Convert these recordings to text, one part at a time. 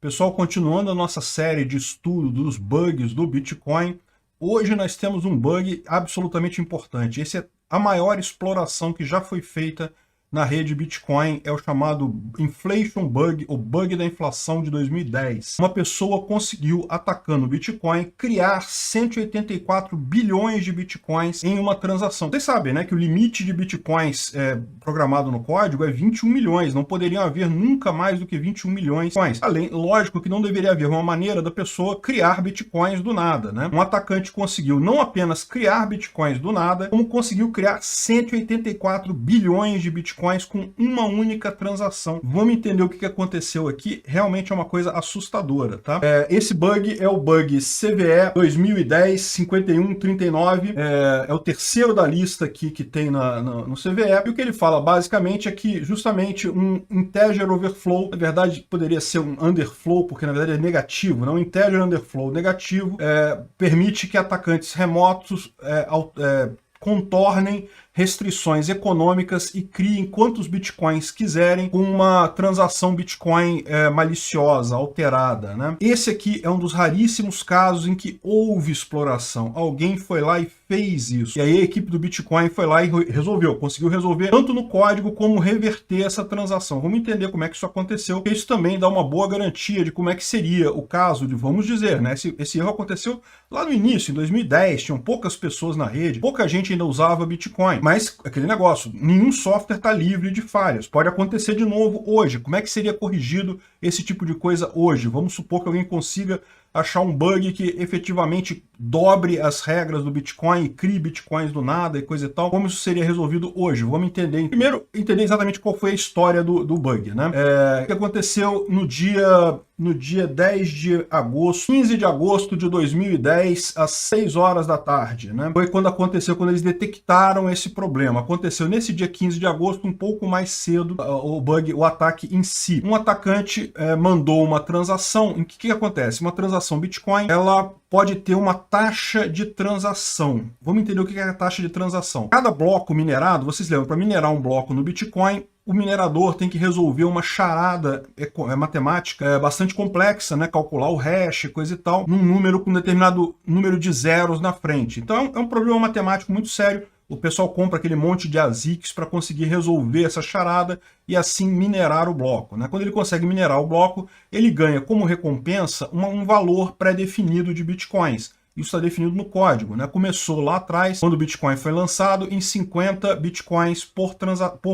Pessoal, continuando a nossa série de estudo dos bugs do Bitcoin, hoje nós temos um bug absolutamente importante. Esse é a maior exploração que já foi feita na rede Bitcoin, é o chamado Inflation Bug, o bug da inflação de 2010. Uma pessoa conseguiu, atacando o Bitcoin, criar 184 bilhões de Bitcoins em uma transação. Vocês sabem, né, que o limite de Bitcoins programado no código é 21 milhões, não poderiam haver nunca mais do que 21 milhões. Além, lógico que não deveria haver uma maneira da pessoa criar Bitcoins do nada, né? Um atacante conseguiu não apenas criar Bitcoins do nada, como conseguiu criar 184 bilhões de Bitcoins com uma única transação. Vamos entender o que aconteceu aqui. Realmente é uma coisa assustadora, tá? Esse bug é o bug CVE 2010-5139. É o terceiro da lista aqui que tem no CVE. E o que ele fala basicamente é que justamente um integer overflow, na verdade poderia ser um underflow, porque na verdade é negativo, não? Integer underflow negativo permite que atacantes remotos contornem restrições econômicas e criem quantos bitcoins quiserem com uma transação Bitcoin maliciosa, alterada, né? Esse aqui é um dos raríssimos casos em que houve exploração. Alguém foi lá e fez isso. E aí a equipe do Bitcoin foi lá e resolveu, conseguiu resolver tanto no código como reverter essa transação. Vamos entender como é que isso aconteceu, porque isso também dá uma boa garantia de como é que seria o caso de, vamos dizer, né? Esse erro aconteceu lá no início, em 2010, tinham poucas pessoas na rede, pouca gente ainda usava Bitcoin. Mas aquele negócio, nenhum software está livre de falhas. Pode acontecer de novo hoje. Como é que seria corrigido esse tipo de coisa hoje? Vamos supor que alguém consiga achar um bug que efetivamente dobre as regras do Bitcoin e crie Bitcoins do nada e coisa e tal. Como isso seria resolvido hoje? Vamos entender. Primeiro, entender exatamente qual foi a história do bug, né? O que aconteceu no dia 10 de agosto, 15 de agosto de 2010, às 6 horas da tarde, né? Foi quando aconteceu, quando eles detectaram esse problema. Aconteceu nesse dia 15 de agosto, um pouco mais cedo, o bug, o ataque em si. Um atacante mandou uma transação. Em que acontece? Uma transação Bitcoin, ela pode ter uma taxa de transação. Vamos entender o que é a taxa de transação. Cada bloco minerado, vocês lembram, para minerar um bloco no Bitcoin, o minerador tem que resolver uma charada matemática bastante complexa, né? Calcular o hash, coisa e tal, num número com um determinado número de zeros na frente. Então é um problema matemático muito sério. O pessoal compra aquele monte de ASICs para conseguir resolver essa charada e assim minerar o bloco, né? Quando ele consegue minerar o bloco, ele ganha como recompensa um valor pré-definido de bitcoins. Isso está definido no código, né? Começou lá atrás, quando o Bitcoin foi lançado, em 50 bitcoins por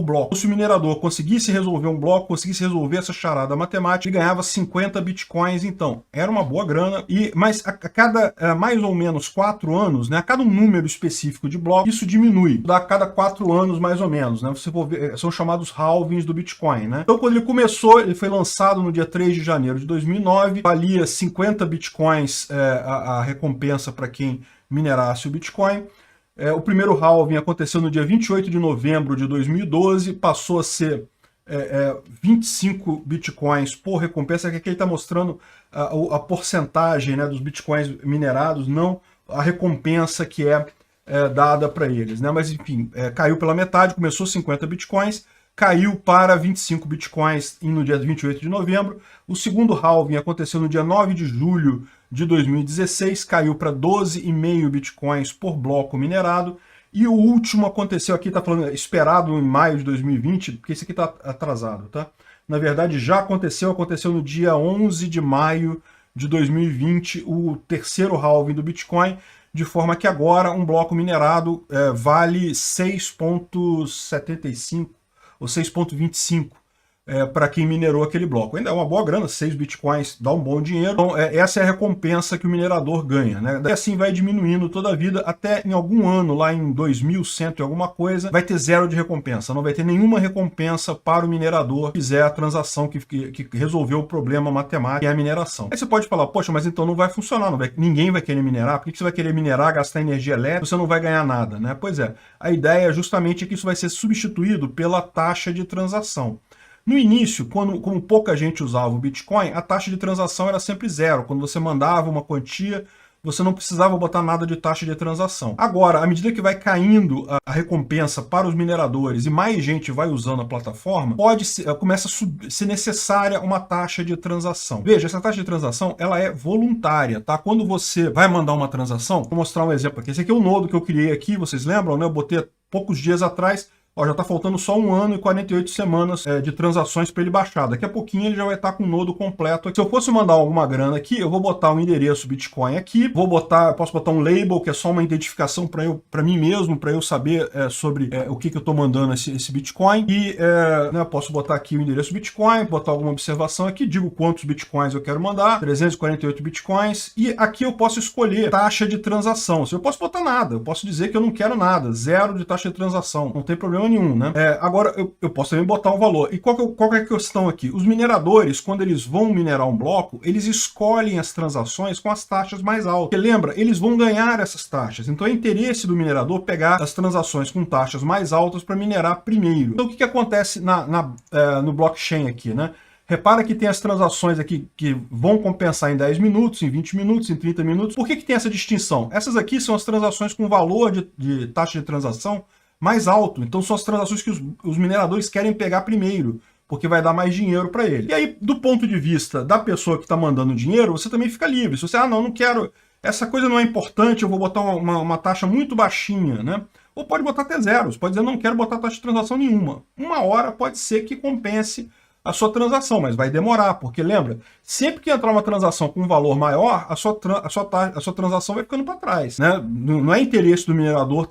bloco. Se o minerador conseguisse resolver um bloco, conseguisse resolver essa charada matemática, ele ganhava 50 bitcoins, então. Era uma boa grana, mas a cada mais ou menos 4 anos, né? A cada um número específico de bloco, isso diminui. A cada 4 anos, mais ou menos, né? Você for ver, são chamados halvings do Bitcoin, né? Então, quando ele começou, ele foi lançado no dia 3 de janeiro de 2009, valia 50 bitcoins a recompensa para quem minerasse o Bitcoin. O primeiro halving aconteceu no dia 28 de novembro de 2012, passou a ser 25 bitcoins por recompensa, que aqui ele está mostrando a porcentagem, né, dos bitcoins minerados, não a recompensa que dada para eles, né? Mas enfim, caiu pela metade, começou 50 bitcoins, caiu para 25 bitcoins no dia 28 de novembro. O segundo halving aconteceu no dia 9 de julho de 2016, caiu para 12,5 bitcoins por bloco minerado. E o último aconteceu aqui, está falando esperado em maio de 2020, porque esse aqui está atrasado, tá? Na verdade já aconteceu no dia 11 de maio de 2020, o terceiro halving do Bitcoin, de forma que agora um bloco minerado vale 6,75 ou 6,25 para quem minerou aquele bloco. Ainda é uma boa grana, 6 bitcoins dá um bom dinheiro. Então, essa é a recompensa que o minerador ganha, né? E assim vai diminuindo toda a vida, até em algum ano, lá em 2100 e alguma coisa, vai ter 0 de recompensa. Não vai ter nenhuma recompensa para o minerador que fizer a transação que resolveu o problema matemático, que é a mineração. Aí você pode falar, poxa, mas então não vai funcionar, ninguém vai querer minerar. Por que você vai querer minerar, gastar energia elétrica, você não vai ganhar nada, né? Pois é, a ideia é justamente que isso vai ser substituído pela taxa de transação. No início, como pouca gente usava o Bitcoin, a taxa de transação era sempre 0. Quando você mandava uma quantia, você não precisava botar nada de taxa de transação. Agora, à medida que vai caindo a recompensa para os mineradores e mais gente vai usando a plataforma, começa a ser necessária uma taxa de transação. Veja, essa taxa de transação, ela é voluntária, tá? Quando você vai mandar uma transação, vou mostrar um exemplo aqui. Esse aqui é o nodo que eu criei aqui, vocês lembram, né? Eu botei há poucos dias atrás. Ó, já está faltando só 1 ano e 48 semanas de transações para ele baixar. Daqui a pouquinho ele já vai estar com o nodo completo. Se eu fosse mandar alguma grana aqui, eu vou botar um endereço Bitcoin aqui, posso botar um label, que é só uma identificação para mim mesmo, para eu saber sobre o que eu estou mandando esse Bitcoin. E né, posso botar aqui o endereço Bitcoin, botar alguma observação aqui, digo quantos Bitcoins eu quero mandar, 348 Bitcoins. E aqui eu posso escolher taxa de transação. Eu posso botar nada, eu posso dizer que eu não quero nada, 0 de taxa de transação, não tem problema nenhum, né? Agora, eu posso também botar um valor. E qual é a questão aqui? Os mineradores, quando eles vão minerar um bloco, eles escolhem as transações com as taxas mais altas. Porque lembra, eles vão ganhar essas taxas. Então é interesse do minerador pegar as transações com taxas mais altas para minerar primeiro. Então o que acontece no blockchain aqui, né? Repara que tem as transações aqui que vão compensar em 10 minutos, em 20 minutos, em 30 minutos. Por que tem essa distinção? Essas aqui são as transações com valor de taxa de transação mais alto. Então são as transações que os mineradores querem pegar primeiro, porque vai dar mais dinheiro para ele. E aí, do ponto de vista da pessoa que está mandando dinheiro, você também fica livre. Se você, não quero, essa coisa não é importante, eu vou botar uma taxa muito baixinha, né? Ou pode botar até 0, você pode dizer, não quero botar taxa de transação nenhuma. 1 hora pode ser que compense a sua transação, mas vai demorar, porque lembra, sempre que entrar uma transação com um valor maior, a sua transação vai ficando para trás, né? Não é interesse do minerador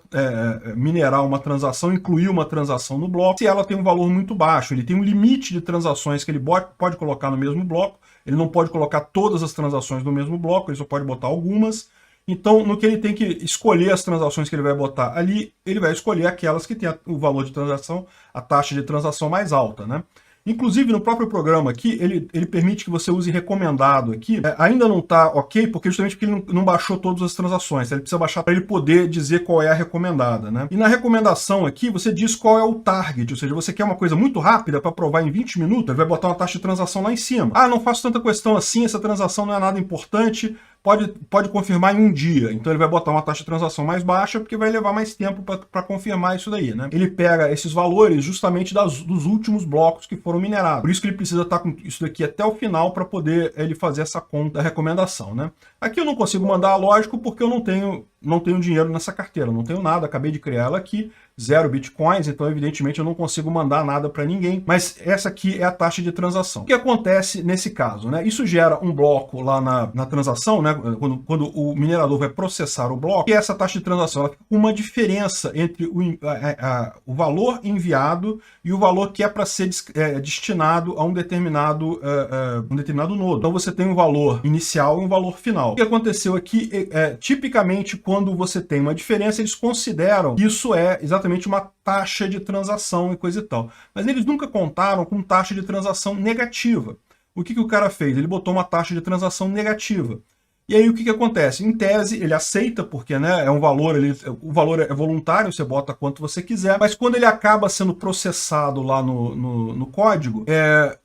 minerar uma transação, incluir uma transação no bloco, se ela tem um valor muito baixo. Ele tem um limite de transações que ele pode colocar no mesmo bloco, ele não pode colocar todas as transações no mesmo bloco, ele só pode botar algumas. Então, no que ele tem que escolher as transações que ele vai botar ali, ele vai escolher aquelas que têm o valor de transação, a taxa de transação mais alta, né? Inclusive, no próprio programa aqui, ele permite que você use recomendado aqui. Ainda não está ok, justamente porque ele não baixou todas as transações. Ele precisa baixar para ele poder dizer qual é a recomendada, né? E na recomendação aqui, você diz qual é o target, ou seja, você quer uma coisa muito rápida para provar em 20 minutos, ele vai botar uma taxa de transação lá em cima. Não faço tanta questão assim, essa transação não é nada importante, pode confirmar em 1 dia. Então ele vai botar uma taxa de transação mais baixa, porque vai levar mais tempo para confirmar isso daí, né? Ele pega esses valores justamente dos últimos blocos que foram minerados. Por isso que ele precisa estar com isso daqui até o final para poder ele fazer essa conta da recomendação, né? Aqui eu não consigo mandar, lógico, porque eu não tenho dinheiro nessa carteira, não tenho nada, acabei de criar ela aqui, 0 bitcoins, então evidentemente eu não consigo mandar nada para ninguém, mas essa aqui é a taxa de transação. O que acontece nesse caso, né? Isso gera um bloco lá na transação, né? Quando o minerador vai processar o bloco, e essa taxa de transação ela fica com uma diferença entre o valor enviado e o valor que é para ser destinado a um determinado nodo. Então você tem um valor inicial e um valor final. O que aconteceu aqui, tipicamente quando você tem uma diferença, eles consideram que isso é exatamente uma taxa de transação e coisa e tal. Mas eles nunca contaram com taxa de transação negativa. O que o cara fez? Ele botou uma taxa de transação negativa. E aí o que acontece? Em tese, ele aceita, porque né, o valor é voluntário, você bota quanto você quiser, mas quando ele acaba sendo processado lá no código,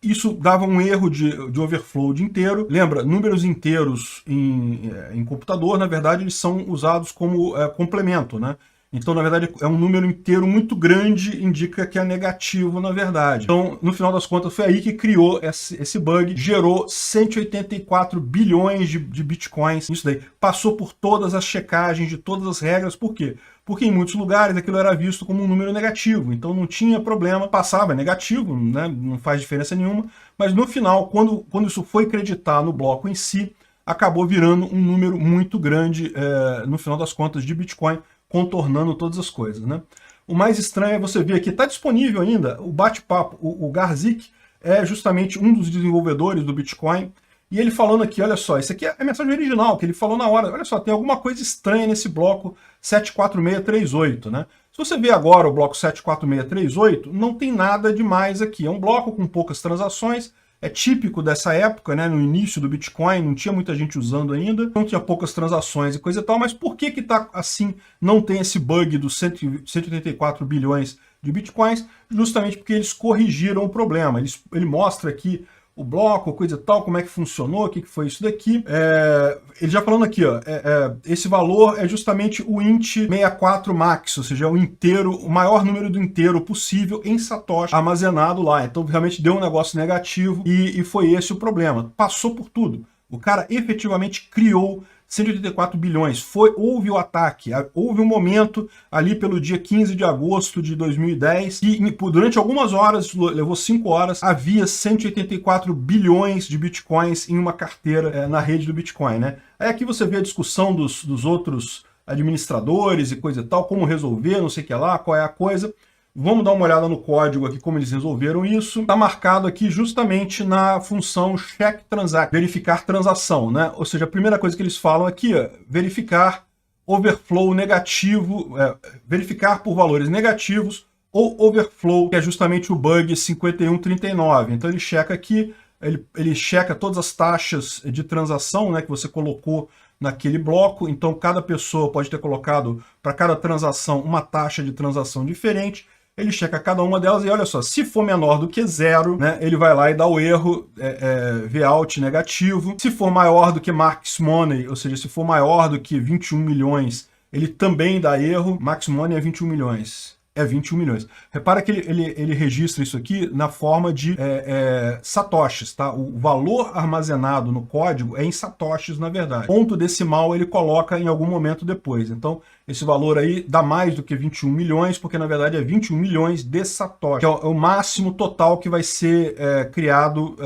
isso dava um erro de overflow inteiro. Lembra, números inteiros em computador, na verdade, eles são usados como complemento, né? Então, na verdade, é um número inteiro muito grande, indica que é negativo, na verdade. Então, no final das contas, foi aí que criou esse bug, gerou 184 bilhões de bitcoins. Isso daí passou por todas as checagens de todas as regras. Por quê? Porque em muitos lugares aquilo era visto como um número negativo, então não tinha problema, passava negativo, né? Não faz diferença nenhuma, mas no final, quando isso foi creditar no bloco em si, acabou virando um número muito grande, no final das contas, de Bitcoin, contornando todas as coisas, né? O mais estranho é você ver aqui, está disponível ainda, o bate-papo, o Garzik é justamente um dos desenvolvedores do Bitcoin, e ele falando aqui, olha só, isso aqui é a mensagem original, que ele falou na hora, olha só, tem alguma coisa estranha nesse bloco 74638, né? Se você ver agora o bloco 74638, não tem nada demais aqui, é um bloco com poucas transações, é típico dessa época, né? No início do Bitcoin, não tinha muita gente usando ainda, não tinha poucas transações e coisa e tal, mas por que tá assim, não tem esse bug dos 184 bilhões de Bitcoins? Justamente porque eles corrigiram o problema. Ele mostra aqui o bloco, coisa e tal, como é que funcionou, o que foi isso daqui. Ele já falando aqui, ó, esse valor é justamente o int 64 max, ou seja, o inteiro, o maior número do inteiro possível em satoshi armazenado lá. Então realmente deu um negócio negativo e foi esse o problema. Passou por tudo. O cara efetivamente criou 184 bilhões. Houve o ataque, houve um momento ali pelo dia 15 de agosto de 2010 que durante algumas horas, levou 5 horas, havia 184 bilhões de bitcoins em uma carteira na rede do Bitcoin, né? Aí aqui você vê a discussão dos outros administradores e coisa e tal, como resolver, não sei o que lá, qual é a coisa. Vamos dar uma olhada no código aqui, como eles resolveram isso. Está marcado aqui justamente na função check transaction, verificar transação, né? Ou seja, a primeira coisa que eles falam aqui é verificar overflow negativo, verificar por valores negativos ou overflow, que é justamente o bug 5139. Então ele checa aqui, ele checa todas as taxas de transação, né, que você colocou naquele bloco. Então cada pessoa pode ter colocado para cada transação uma taxa de transação diferente. Ele checa cada uma delas e olha só, se for menor do que 0, né, ele vai lá e dá o erro vout negativo. Se for maior do que max money, ou seja, se for maior do que 21 milhões, ele também dá erro. Max money é 21 milhões. É 21 milhões. Repara que ele registra isso aqui na forma de satoshis, tá? O valor armazenado no código é em satoshis, na verdade. Ponto decimal ele coloca em algum momento depois. Então, esse valor aí dá mais do que 21 milhões, porque na verdade é 21 milhões de satoshis, que é o máximo total que vai ser criado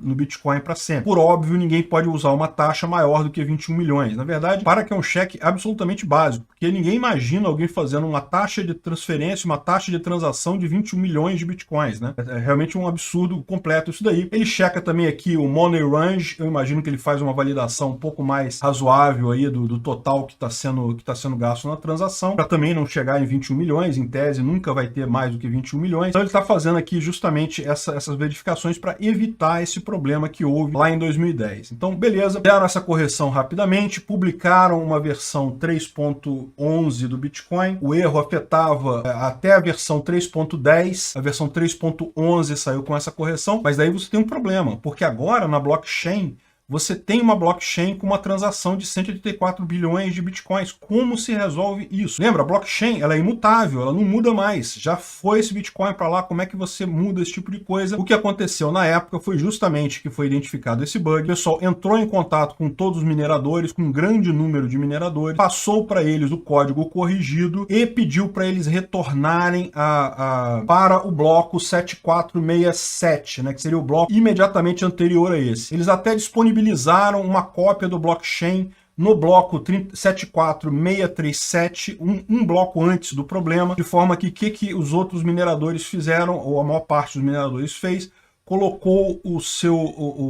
no Bitcoin para sempre. Por óbvio, ninguém pode usar uma taxa maior do que 21 milhões. Na verdade, para que é um cheque absolutamente básico, porque ninguém imagina alguém fazendo uma taxa de transferência, uma taxa de transação de 21 milhões de Bitcoins, né? É realmente um absurdo completo isso daí. Ele checa também aqui o money range, eu imagino que ele faz uma validação um pouco mais razoável aí do total que está sendo gasto na transação, para também não chegar em 21 milhões, em tese nunca vai ter mais do que 21 milhões. Então ele está fazendo aqui justamente essas verificações para evitar esse problema que houve lá em 2010. Então, beleza, deram essa correção rapidamente, publicaram uma versão 3.11 do Bitcoin, o erro afetava até a versão 3.10, a versão 3.11 saiu com essa correção, mas daí você tem um problema, porque agora na blockchain você tem uma blockchain com uma transação de 184 bilhões de bitcoins. Como se resolve isso? Lembra, a blockchain ela é imutável, ela não muda mais. Já foi esse bitcoin para lá, como é que você muda esse tipo de coisa? O que aconteceu na época foi justamente que foi identificado esse bug. O pessoal entrou em contato com todos os mineradores, com um grande número de mineradores, passou para eles o código corrigido e pediu para eles retornarem para o bloco 7467, né, que seria o bloco imediatamente anterior a esse. Eles até disponibilizaram uma cópia do blockchain no bloco 74637, um bloco antes do problema, de forma que os outros mineradores fizeram, ou a maior parte dos mineradores fez, colocou o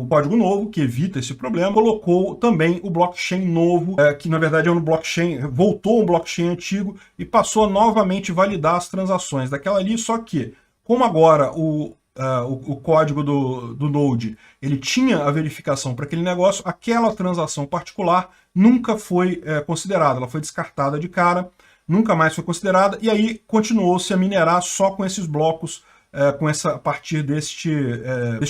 código novo, que evita esse problema, colocou também o blockchain novo, que na verdade é um blockchain, voltou um blockchain antigo e passou a novamente validar as transações daquela ali, só que, como agora o código do Node, ele tinha a verificação para aquele negócio, aquela transação particular nunca foi considerada, ela foi descartada de cara, nunca mais foi considerada, e aí continuou-se a minerar só com esses blocos, a partir deste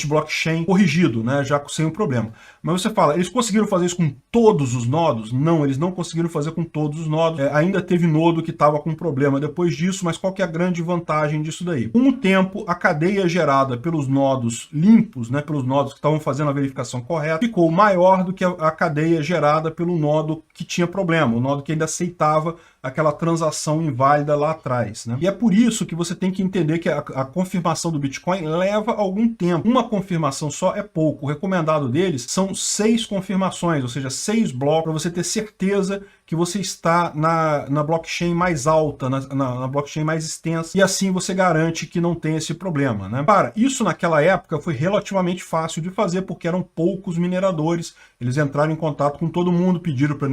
blockchain corrigido, né, já sem o problema. Mas você fala, eles conseguiram fazer isso com todos os nodos? Não, eles não conseguiram fazer com todos os nodos. Ainda teve nodo que estava com problema depois disso, mas qual que é a grande vantagem disso daí? Com o tempo, a cadeia gerada pelos nodos limpos, né, pelos nodos que estavam fazendo a verificação correta, ficou maior do que a cadeia gerada pelo nodo que tinha problema, o nodo que ainda aceitava aquela transação inválida lá atrás, né? E é por isso que você tem que entender que a confirmação do Bitcoin leva algum tempo. Uma confirmação só é pouco. O recomendado deles são 6 confirmações, ou seja, 6 blocos, para você ter certeza que você está na blockchain mais alta, na blockchain mais extensa, e assim você garante que não tem esse problema, né? Isso naquela época foi relativamente fácil de fazer, porque eram poucos mineradores, eles entraram em contato com todo mundo, pediram para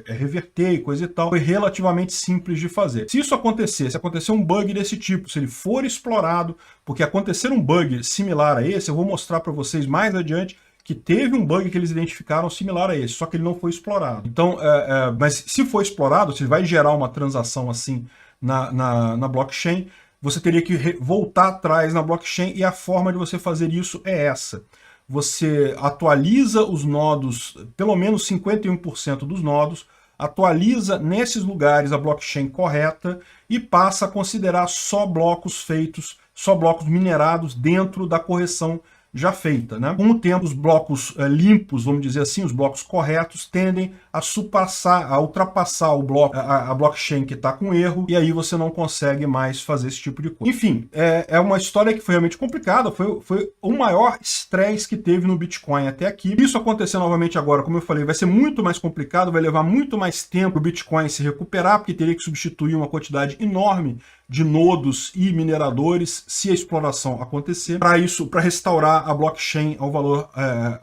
reverter e coisa e tal, foi relativamente simples de fazer. Se isso acontecer, se acontecer um bug desse tipo, se ele for explorado, porque acontecer um bug similar a esse, eu vou mostrar para vocês mais adiante, que teve um bug que eles identificaram similar a esse, só que ele não foi explorado. Então, mas se for explorado, se vai gerar uma transação assim na blockchain, você teria que voltar atrás na blockchain, e a forma de você fazer isso é essa. você atualiza os nodos, pelo menos 51% dos nodos, atualiza nesses lugares a blockchain correta e passa a considerar só blocos feitos, só blocos minerados dentro da correção já feita, né? Com o tempo, os blocos limpos, vamos dizer assim, os blocos corretos, tendem a ultrapassar o bloco, a blockchain que está com erro, e aí você não consegue mais fazer esse tipo de coisa. Enfim, é uma história que foi realmente complicada, foi o maior estresse que teve no Bitcoin até aqui. Isso acontecer novamente agora, como eu falei, vai ser muito mais complicado, vai levar muito mais tempo o Bitcoin se recuperar, porque teria que substituir uma quantidade enorme de nodos e mineradores se a exploração acontecer, para restaurar a blockchain ao valor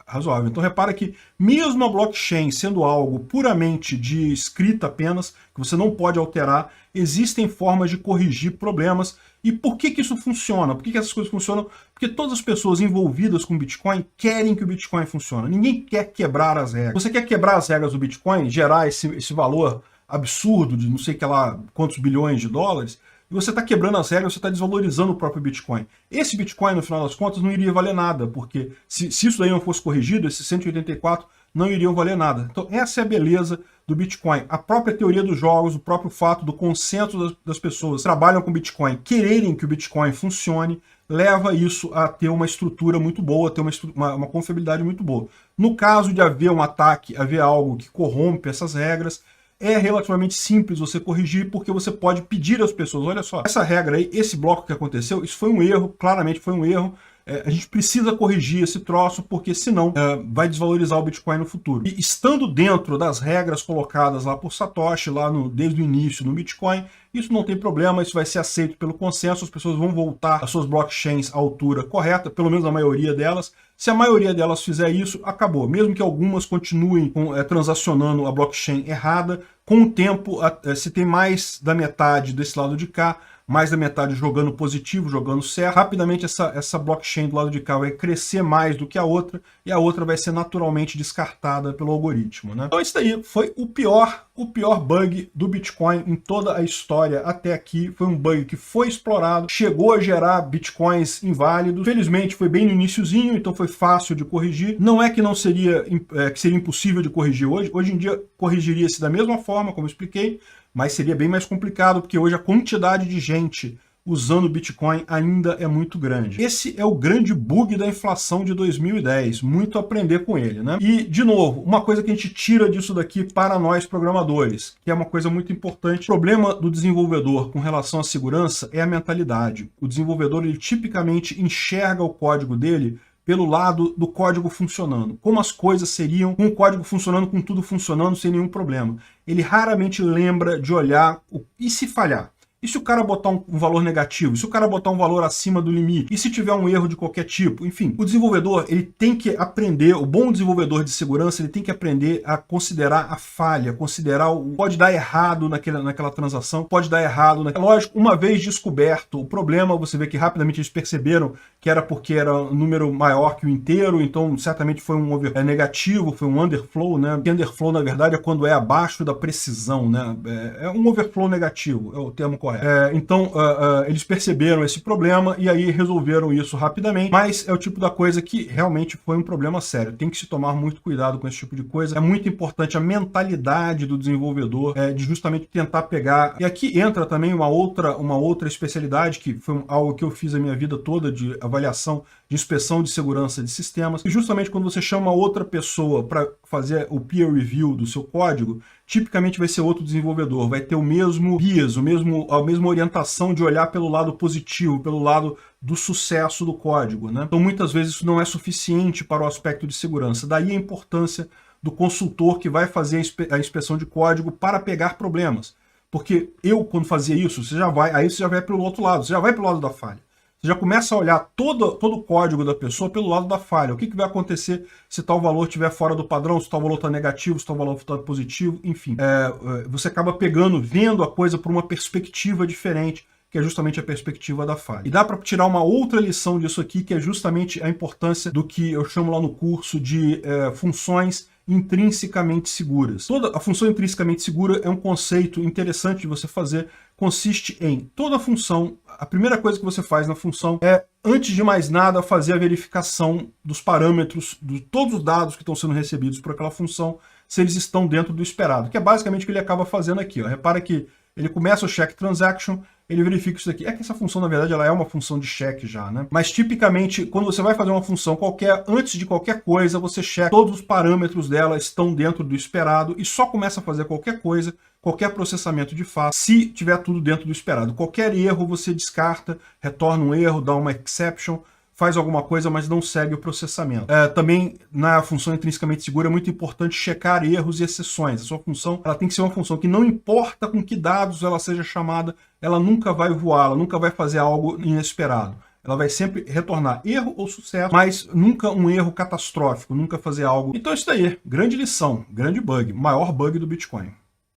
razoável. Então repara que mesmo a blockchain sendo algo puramente de escrita apenas, que você não pode alterar, existem formas de corrigir problemas. E por que isso funciona? Por que essas coisas funcionam? Porque todas as pessoas envolvidas com Bitcoin querem que o Bitcoin funcione. Ninguém quer quebrar as regras. Você quer quebrar as regras do Bitcoin, gerar esse valor absurdo de não sei que lá quantos bilhões de dólares, e você está quebrando as regras, você está desvalorizando o próprio Bitcoin. Esse Bitcoin, no final das contas, não iria valer nada, porque se isso daí não fosse corrigido, esses 184 não iriam valer nada. Então essa é a beleza do Bitcoin. A própria teoria dos jogos, o próprio fato do consenso das pessoas que trabalham com Bitcoin quererem que o Bitcoin funcione, leva isso a ter uma estrutura muito boa, a ter uma confiabilidade muito boa. No caso de haver um ataque, haver algo que corrompe essas regras, é relativamente simples você corrigir, porque você pode pedir às pessoas, olha só, essa regra aí, esse bloco que aconteceu, isso foi um erro, claramente foi um erro, a gente precisa corrigir esse troço, porque senão vai desvalorizar o Bitcoin no futuro. E estando dentro das regras colocadas lá por Satoshi, desde o início no Bitcoin, isso não tem problema, isso vai ser aceito pelo consenso, as pessoas vão voltar às suas blockchains à altura correta, pelo menos a maioria delas. Se a maioria delas fizer isso, acabou. Mesmo que algumas continuem transacionando a blockchain errada, com o tempo, se tem mais da metade desse lado de cá, mais da metade jogando positivo, jogando certo, rapidamente essa blockchain do lado de cá vai crescer mais do que a outra, e a outra vai ser naturalmente descartada pelo algoritmo, né? Então isso daí foi o pior bug do Bitcoin em toda a história até aqui. Foi um bug que foi explorado, chegou a gerar Bitcoins inválidos. Felizmente foi bem no iniciozinho, então foi fácil de corrigir. Não é que não seria, que seria impossível de corrigir hoje. Hoje em dia corrigiria-se da mesma forma, como eu expliquei, mas seria bem mais complicado, porque hoje a quantidade de gente usando Bitcoin ainda é muito grande. Esse é o grande bug da inflação de 2010, muito a aprender com ele, né? E, de novo, uma coisa que a gente tira disso daqui para nós programadores, que é uma coisa muito importante. O problema do desenvolvedor com relação à segurança é a mentalidade. O desenvolvedor, ele tipicamente enxerga o código dele pelo lado do código funcionando. Como as coisas seriam com o código funcionando, com tudo funcionando, sem nenhum problema. Ele raramente lembra de olhar e se falhar. E se o cara botar um valor negativo? E se o cara botar um valor acima do limite? E se tiver um erro de qualquer tipo? Enfim, o desenvolvedor, ele tem que aprender, o bom desenvolvedor de segurança, ele tem que aprender a considerar a falha, pode dar errado naquela transação, pode dar errado. Lógico, uma vez descoberto o problema, você vê que rapidamente eles perceberam que era porque era um número maior que o inteiro, então certamente foi um negativo, foi um underflow, né? E underflow, na verdade, é quando é abaixo da precisão, né? É um overflow negativo, é o termo correto. Então, eles perceberam esse problema e aí resolveram isso rapidamente, mas é o tipo da coisa que realmente foi um problema sério. Tem que se tomar muito cuidado com esse tipo de coisa. É muito importante a mentalidade do desenvolvedor, de justamente tentar pegar. E aqui entra também uma outra especialidade, que foi algo que eu fiz a minha vida toda, de avaliação, de inspeção de segurança de sistemas. E justamente quando você chama outra pessoa para fazer o peer review do seu código, tipicamente vai ser outro desenvolvedor, vai ter o mesmo bias, a mesma orientação de olhar pelo lado positivo, pelo lado do sucesso do código, né? Então muitas vezes isso não é suficiente para o aspecto de segurança. Daí a importância do consultor que vai fazer a inspeção de código para pegar problemas. Porque quando fazia isso, você já vai para o outro lado, você já vai para o lado da falha. Você já começa a olhar todo o código da pessoa pelo lado da falha. O que vai acontecer se tal valor estiver fora do padrão, se tal valor está negativo, se tal valor está positivo, enfim. Você acaba vendo a coisa por uma perspectiva diferente, que é justamente a perspectiva da falha. E dá para tirar uma outra lição disso aqui, que é justamente a importância do que eu chamo lá no curso de funções intrinsecamente seguras. Toda a função intrinsecamente segura é um conceito interessante de você fazer, consiste em toda função, a primeira coisa que você faz na função é, antes de mais nada, fazer a verificação dos parâmetros, de todos os dados que estão sendo recebidos por aquela função, se eles estão dentro do esperado, que é basicamente o que ele acaba fazendo aqui. Ó. Repara que ele começa o check transaction, ele verifica isso daqui. É que essa função, na verdade, ela é uma função de check já, né? Mas, tipicamente, quando você vai fazer uma função qualquer, antes de qualquer coisa, você checa todos os parâmetros dela estão dentro do esperado e só começa a fazer qualquer coisa, qualquer processamento de fato, se tiver tudo dentro do esperado. Qualquer erro você descarta, retorna um erro, dá uma exception, faz alguma coisa, mas não segue o processamento. Também, na função intrinsecamente segura, é muito importante checar erros e exceções. A sua função ela tem que ser uma função que não importa com que dados ela seja chamada, ela nunca vai voar, ela nunca vai fazer algo inesperado. Ela vai sempre retornar erro ou sucesso, mas nunca um erro catastrófico, nunca fazer algo. Então isso daí, grande lição, grande bug, maior bug do Bitcoin.